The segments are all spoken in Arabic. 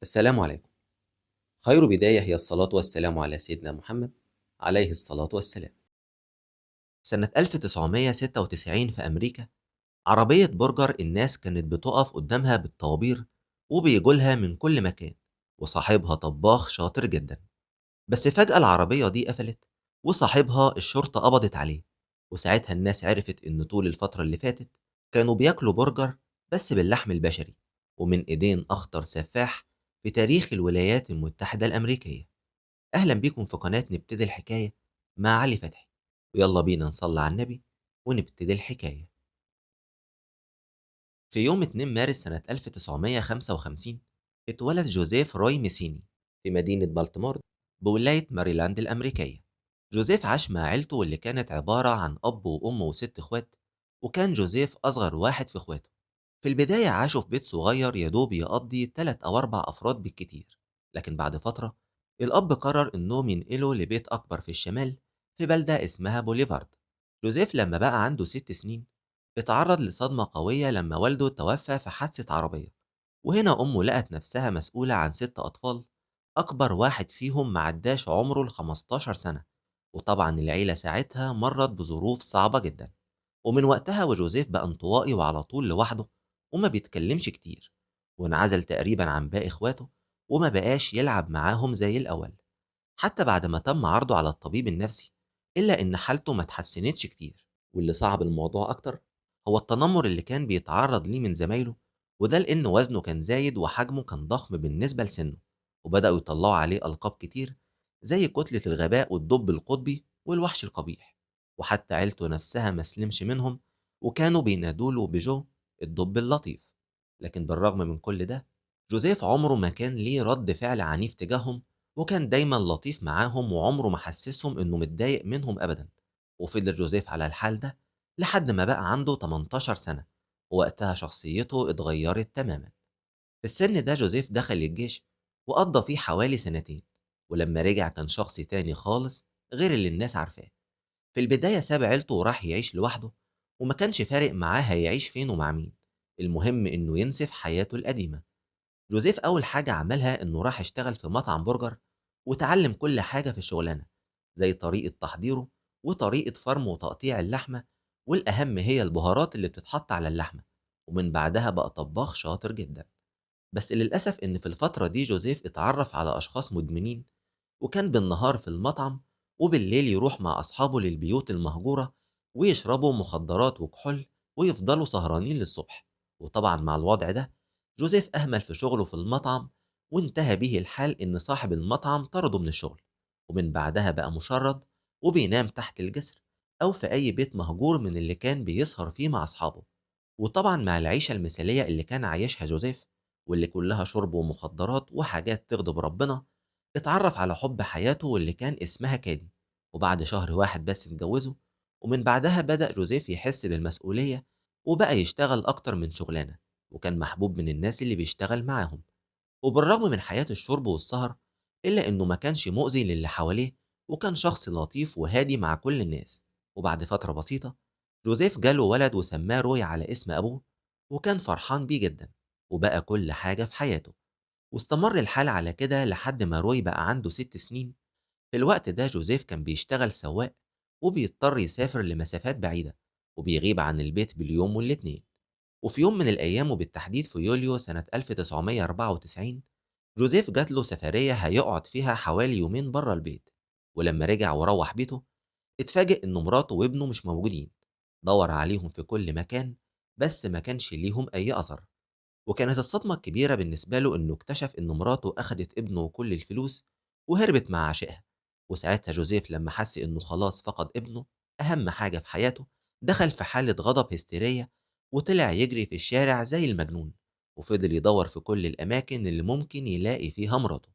السلام عليكم. خير بداية هي الصلاة والسلام على سيدنا محمد عليه الصلاة والسلام. سنة 1996 في أمريكا، عربية برجر الناس كانت بتقف قدامها بالطوابير وبيجولها من كل مكان، وصاحبها طباخ شاطر جدا. بس فجأة العربية دي قفلت، وصاحبها الشرطة قبضت عليه. وساعتها الناس عرفت إن طول الفترة اللي فاتت كانوا بياكلوا برجر بس باللحم البشري، ومن إيدين أخطر سفاح في تاريخ الولايات المتحدة الأمريكية. أهلا بيكم في قناة نبتدي الحكاية مع علي فتحي، ويلا بينا نصلي على النبي ونبتدي الحكاية. في يوم 2 مارس سنة 1955 اتولد جوزيف روي ميسيني في مدينة بالتمور بولاية ماريلاند الأمريكية. جوزيف عاش مع عيلته اللي كانت عبارة عن أب وأم وست إخوات، وكان جوزيف أصغر واحد في إخواته. في البداية عاشوا في بيت صغير يدوب يقضي 3 أو 4 أفراد بالكتير، لكن بعد فترة الأب قرر إنهم ينقلوا لبيت أكبر في الشمال في بلدة اسمها بوليفارد. جوزيف لما بقى عنده 6 سنين اتعرض لصدمة قوية لما والده توفى في حادثة عربية، وهنا أمه لقت نفسها مسؤولة عن 6 أطفال، أكبر واحد فيهم معداش عمره ال15 سنة. وطبعا العيلة ساعتها مرت بظروف صعبة جدا، ومن وقتها وجوزيف بقى انطوائي وعلى طول لوحده، وما بيتكلمش كتير، وانعزل تقريبا عن باقي اخواته، وما بقاش يلعب معاهم زي الأول حتى بعد ما تم عرضه على الطبيب النفسي. إلا إن حالته ما اتحسنتش كتير، واللي صعب الموضوع أكتر هو التنمر اللي كان بيتعرض ليه من زمايله، وده لأن وزنه كان زايد وحجمه كان ضخم بالنسبة لسنه، وبدأوا يطلعوا عليه ألقاب كتير زي كتلة الغباء والدب القطبي والوحش القبيح. وحتى عيلته نفسها ما سلمش منهم، وكانوا بينادوله بجو الدب اللطيف. لكن بالرغم من كل ده، جوزيف عمره ما كان ليه رد فعل عنيف تجاههم، وكان دايما لطيف معاهم وعمره ما حسسهم إنه متضايق منهم أبدا. وفضل جوزيف على الحال ده لحد ما بقى عنده 18 سنة، ووقتها شخصيته اتغيرت تماما. في السن ده جوزيف دخل الجيش وقضى فيه حوالي سنتين، ولما رجع كان شخص تاني خالص غير اللي الناس عارفاه. في البداية ساب عيلته وراح يعيش لوحده، وما كانش فارق معاه هيعيش فين ومع مين، المهم إنه ينسف حياته القديمة. جوزيف أول حاجة عملها إنه راح اشتغل في مطعم برجر، وتعلم كل حاجة في الشغلانة، زي طريقة تحضيره وطريقة فرم وتقطيع اللحمة، والأهم هي البهارات اللي بتتحط على اللحمة. ومن بعدها بقى طباخ شاطر جدا. بس للأسف إن في الفترة دي جوزيف اتعرف على أشخاص مدمنين، وكان بالنهار في المطعم وبالليل يروح مع أصحابه للبيوت المهجورة ويشربوا مخدرات وكحول ويفضلوا سهرانين للصبح. وطبعا مع الوضع ده جوزيف أهمل في شغله في المطعم، وانتهى به الحال إن صاحب المطعم طرده من الشغل، ومن بعدها بقى مشرد وبينام تحت الجسر أو في أي بيت مهجور من اللي كان بيسهر فيه مع أصحابه. وطبعا مع العيشة المثالية اللي كان عايشها جوزيف، واللي كلها شرب ومخدرات وحاجات تغضب ربنا، اتعرف على حب حياته واللي كان اسمها كادي. وبعد شهر واحد بس اتجوزوا، ومن بعدها بدأ جوزيف يحس بالمسؤولية وبقى يشتغل أكتر من شغلانة، وكان محبوب من الناس اللي بيشتغل معاهم. وبالرغم من حياة الشرب والسهر، إلا إنه ما كانش مؤذي للي حواليه، وكان شخص لطيف وهادي مع كل الناس. وبعد فترة بسيطة جوزيف جاله ولد وسماه روي على اسم أبوه، وكان فرحان بيه جدا، وبقى كل حاجة في حياته. واستمر الحال على كده لحد ما روي بقى عنده 6 سنين. في الوقت ده جوزيف كان بيشتغل سواق، وبيضطر يسافر لمسافات بعيدة، وبيغيب عن البيت باليوم والاتنين. وفي يوم من الأيام وبالتحديد في يوليو سنة 1994 جوزيف جات له سفرية هيقعد فيها حوالي يومين بره البيت. ولما رجع وروح بيته اتفاجئ إن مراته وابنه مش موجودين. دور عليهم في كل مكان بس ما كانش ليهم أي أثر. وكانت الصدمة الكبيرة بالنسبة له إنه اكتشف إن مراته أخدت ابنه وكل الفلوس وهربت مع عشقها. وساعتها جوزيف لما حس إنه خلاص فقد ابنه، أهم حاجة في حياته، دخل في حالة غضب هستيرية وطلع يجري في الشارع زي المجنون، وفضل يدور في كل الأماكن اللي ممكن يلاقي فيها مراته.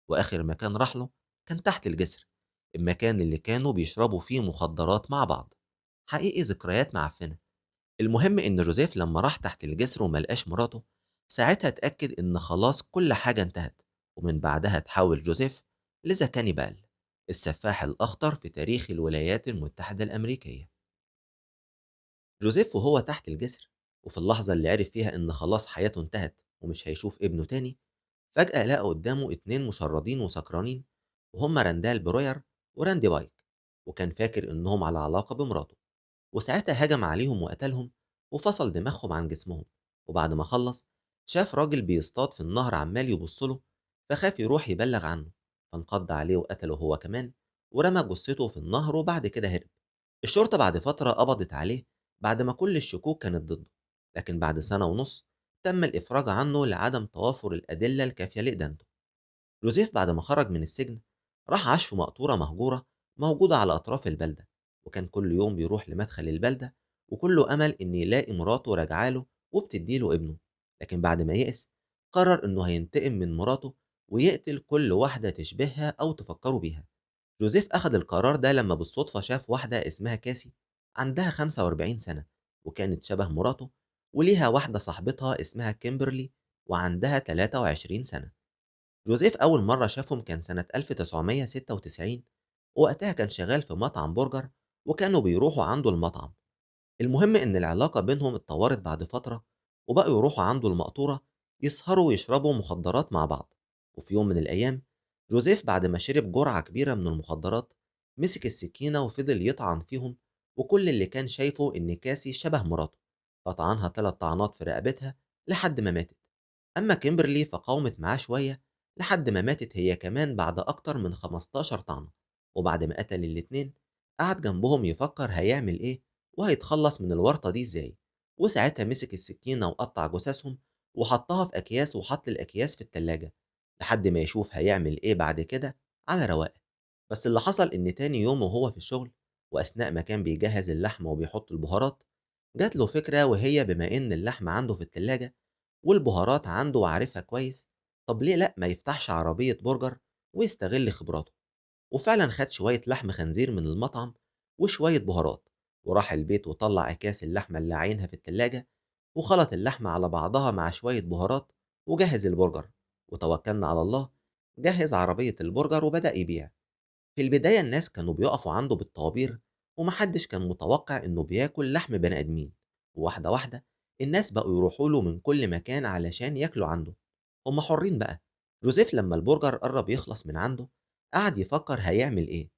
وآخر مكان راح له كان تحت الجسر، المكان اللي كانوا بيشربوا فيه مخدرات مع بعض. حقيقي ذكريات معفنة. المهم إن جوزيف لما راح تحت الجسر وملقاش مراته، ساعتها اتأكد إن خلاص كل حاجة انتهت. ومن بعدها تحول جوزيف لزكانيبال، السفاح الأخطر في تاريخ الولايات المتحدة الأمريكية. جوزيف وهو تحت الجسر، وفي اللحظة اللي عرف فيها إن خلاص حياته انتهت ومش هيشوف ابنه تاني، فجأة لقى قدامه اتنين مشردين وسكرانين، وهما راندال بروير وراندي بايك، وكان فاكر إنهم على علاقة بمراته. وساعتها هجم عليهم وقتلهم وفصل دماغهم عن جسمهم. وبعد ما خلص شاف راجل بيصطاد في النهر عمال يبصله، فخاف يروح يبلغ عنه، فانقض عليه وقتله هو كمان، ورمى جثته في النهر وبعد كده هرب. الشرطة بعد فترة قبضت عليه بعد ما كل الشكوك كانت ضده، لكن بعد سنة ونص تم الإفراج عنه لعدم توافر الأدلة الكافية لإدانته. جوزيف بعد ما خرج من السجن راح عاش في مقطورة مهجورة موجودة على أطراف البلدة، وكان كل يوم بيروح لمدخل البلدة وكله أمل إن يلاقي مراته راجعاله وبتديله ابنه. لكن بعد ما يئس قرر إنه هينتقم من مراته ويقتل كل واحدة تشبهها أو تفكره بيها. جوزيف أخد القرار ده لما بالصدفة شاف واحدة اسمها كاسي عندها 45 سنة وكانت شبه مراته، وليها واحدة صاحبتها اسمها كيمبرلي وعندها 23 سنة. جوزيف أول مرة شافهم كان سنة 1996، ووقتها كان شغال في مطعم برجر وكانوا بيروحوا عنده المطعم. المهم إن العلاقة بينهم اتطورت بعد فترة، وبقوا يروحوا عنده المقطورة يسهروا ويشربوا مخدرات مع بعض. وفي يوم من الأيام جوزيف بعد ما شرب جرعة كبيرة من المخدرات مسك السكينة وفضل يطعن فيهم، وكل اللي كان شايفه إن كاسي شبه مراته، فطعنها 3 طعنات في رقبتها لحد ما ماتت. أما كيمبرلي فقاومت معاه شوية لحد ما ماتت هي كمان بعد أكتر من 15 طعنة. وبعد ما قتل الاتنين قعد جنبهم يفكر هيعمل إيه وهيتخلص من الورطة دي إزاي. وساعتها مسك السكينة وقطع جثثهم وحطها في أكياس وحط الأكياس في التلاجة لحد ما يشوف هيعمل إيه بعد كده على رواقه. بس اللي حصل إن تاني يوم وهو في الشغل وأثناء ما كان بيجهز اللحمة وبيحط البهارات جات له فكرة، وهي بما إن اللحمة عنده في التلاجة والبهارات عنده وعارفها كويس، طب ليه لأ ما يفتحش عربية برجر ويستغل خبراته. وفعلا خد شوية لحم خنزير من المطعم وشوية بهارات، وراح البيت وطلع أكياس اللحمة اللي عاينها في التلاجة وخلط اللحمة على بعضها مع شوية بهارات وجهز البرجر. وتوكلنا على الله، جهز عربية البرجر وبدأ يبيع. في البداية الناس كانوا بيقفوا عنده بالطوابير ومحدش كان متوقع إنه بياكل لحم بني آدمين. وواحدة واحدة الناس بقوا يروحوا له من كل مكان علشان ياكلوا عنده. هما حرين بقى. جوزيف لما البرجر قرب يخلص من عنده قعد يفكر هيعمل إيه،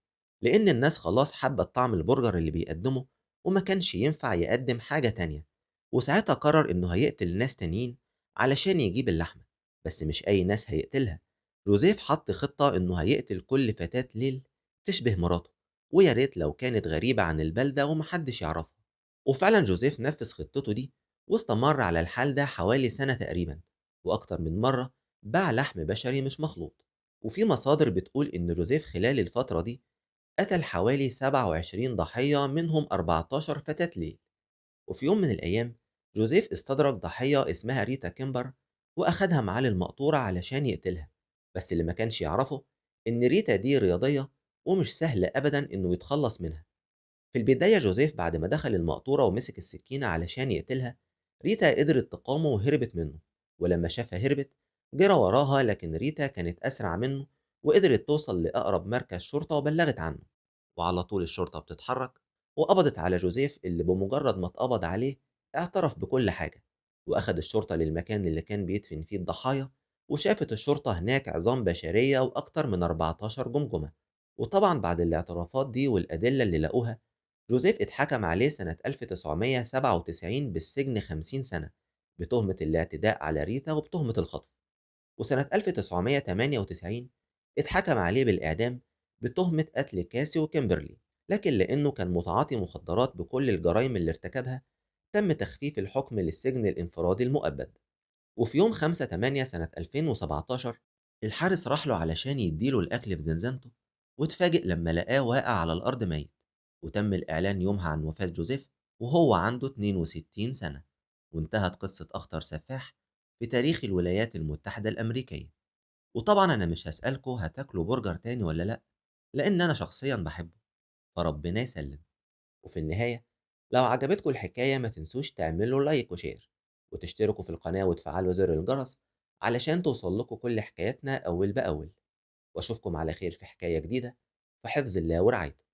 لأن الناس خلاص حبت طعم البرجر اللي بيقدمه وما كانش ينفع يقدم حاجة تانية. وساعتها قرر إنه هيقتل ناس تانيين علشان يجيب اللحمة، بس مش أي ناس هيقتلها. جوزيف حط خطة إنه هيقتل كل فتاة ليل تشبه مراته، ويا ريت لو كانت غريبة عن البلدة ومحدش يعرفها. وفعلا جوزيف نفذ خطته دي واستمر على الحال ده حوالي سنة تقريبا، وأكتر من مرة باع لحم بشري مش مخلوط. وفي مصادر بتقول إن جوزيف خلال الفترة دي قتل حوالي 27 ضحية منهم 14 فتاة ليل. وفي يوم من الأيام جوزيف استدرج ضحية اسمها ريتا كيمبر وأخدها معاه للمقطورة علشان يقتلها. بس اللي ما كانش يعرفه إن ريتا دي رياضية ومش سهل أبدا إنه يتخلص منها. في البداية جوزيف بعد ما دخل المقطورة ومسك السكينة علشان يقتلها، ريتا قدرت تقاومه وهربت منه. ولما شافها هربت جرى وراها، لكن ريتا كانت أسرع منه وقدرت توصل لأقرب مركز شرطة وبلغت عنه. وعلى طول الشرطة بتتحرك وقبضت على جوزيف اللي بمجرد ما اتقبض عليه اعترف بكل حاجة. وأخد الشرطة للمكان اللي كان بيدفن فيه الضحايا، وشافت الشرطة هناك عظام بشرية وأكتر من 14 جمجمة. وطبعا بعد الاعترافات دي والأدلة اللي لقوها جوزيف اتحكم عليه سنة 1997 بالسجن 50 سنة بتهمة الاعتداء على ريتا وبتهمة الخطف. وسنة 1998 اتحكم عليه بالإعدام بتهمة قتل كاسي وكيمبرلي، لكن لأنه كان متعاطي مخدرات بكل الجرائم اللي ارتكبها تم تخفيف الحكم للسجن الانفرادي المؤبد. وفي يوم 5/8 سنة 2017 الحارس راح له علشان يديله الأكل في زنزانته، واتفاجئ لما لقاه واقع على الأرض ميت. وتم الإعلان يومها عن وفاة جوزيف وهو عنده 62 سنة. وانتهت قصة أخطر سفاح في تاريخ الولايات المتحدة الأمريكية. وطبعا أنا مش هسألكوا هتاكلوا برجر تاني ولا لأ، لأن أنا شخصيا بحبه، فربنا يسلم. وفي النهاية لو عجبتكم الحكاية ما تنسوش تعملوا لايك وشير وتشتركوا في القناة وتفعلوا زر الجرس علشان توصل لكم كل حكاياتنا أول بأول. وأشوفكم على خير في حكاية جديدة، في حفظ الله ورعايته.